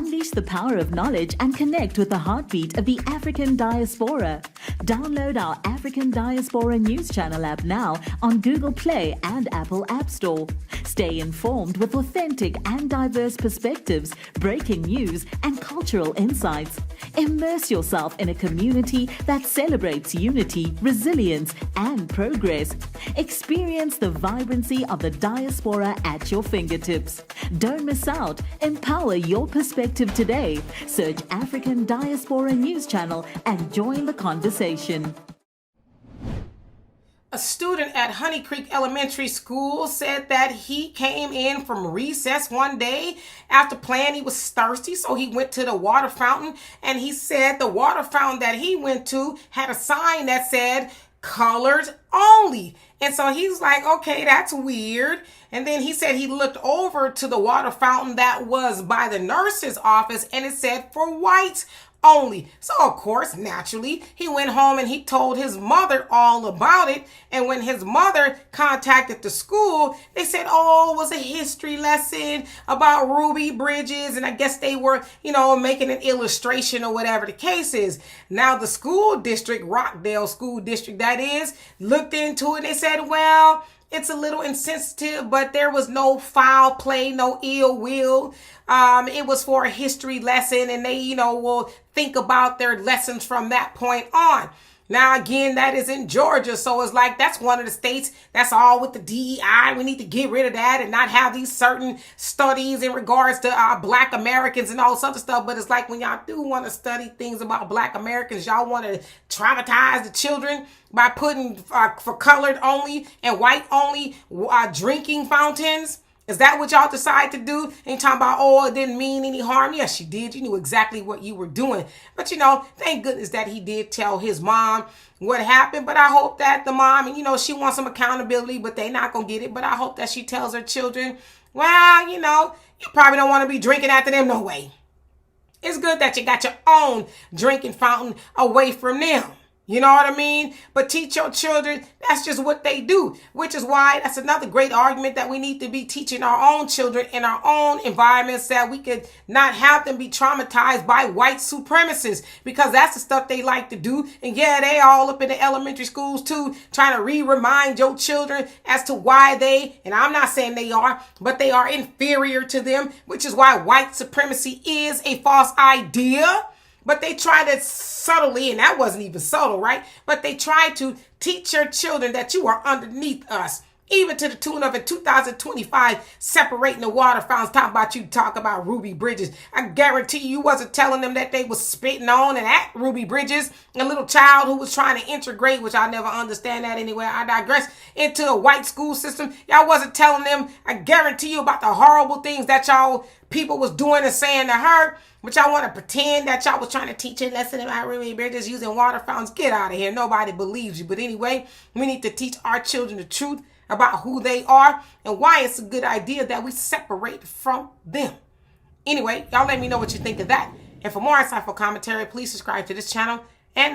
Unleash the power of knowledge and connect with the heartbeat of the African diaspora. Download our African Diaspora News Channel app now on Google Play and Apple App Store. Stay informed with authentic and diverse perspectives, breaking news, and cultural insights. Immerse yourself in a community that celebrates unity, resilience, and progress. Experience the vibrancy of the diaspora at your fingertips. Don't miss out. Empower your perspective today. Search African Diaspora News Channel and join the conversation. A student at Honey Creek Elementary School said that he came in from recess one day after playing. He was thirsty, so he went to the water fountain, and he said the water fountain that he went to had a sign that said "Colored Only." And so he's like, okay, that's weird. And then he said he looked over to the water fountain that was by the nurse's office, and it said "For whites only." So, of course, naturally, he went home and he told his mother all about it. And when his mother contacted the school, they said, oh, it was a history lesson about Ruby Bridges. And I guess they were, making an illustration or whatever the case is. Now, the school district, Rockdale School District, that is, looked into it and they said, well, it's a little insensitive, but there was no foul play, no ill will. It was for a history lesson, and they, will think about their lessons from that point on. Now, again, that is in Georgia. So it's like, that's one of the states that's all with the DEI. We need to get rid of that and not have these certain studies in regards to Black Americans and all this other stuff. But it's like, when y'all do want to study things about Black Americans, y'all want to traumatize the children by putting for colored only and white only drinking fountains. Is that what y'all decide to do? And talking about, oh, it didn't mean any harm. Yes, you did. You knew exactly what you were doing. But, thank goodness that he did tell his mom what happened. But I hope that the mom, and, she wants some accountability, but they not going to get it. But I hope that she tells her children, well, you probably don't want to be drinking after them no way. It's good that you got your own drinking fountain away from them. You know what I mean? But teach your children, that's just what they do, which is why that's another great argument that we need to be teaching our own children in our own environments, that we could not have them be traumatized by white supremacists, because that's the stuff they like to do. And yeah, they all up in the elementary schools too, trying to remind your children as to why they, and I'm not saying they are, but they are inferior to them, which is why white supremacy is a false idea. But they try to subtly, and that wasn't even subtle, right? But they try to teach your children that you are underneath us, even to the tune of in 2025, separating the water fountains, talk about Ruby Bridges. I guarantee you wasn't telling them that they was spitting on and at Ruby Bridges, a little child who was trying to integrate, which I never understand that anyway, I digress, into a white school system. Y'all wasn't telling them, I guarantee you, about the horrible things that y'all people was doing and saying to her. But y'all want to pretend that y'all was trying to teach a lesson about Ruby Bridges using water fountains. Get out of here. Nobody believes you. But anyway, we need to teach our children the truth about who they are and why it's a good idea that we separate from them. Anyway, y'all let me know what you think of that. And for more insightful commentary, please subscribe to this channel and my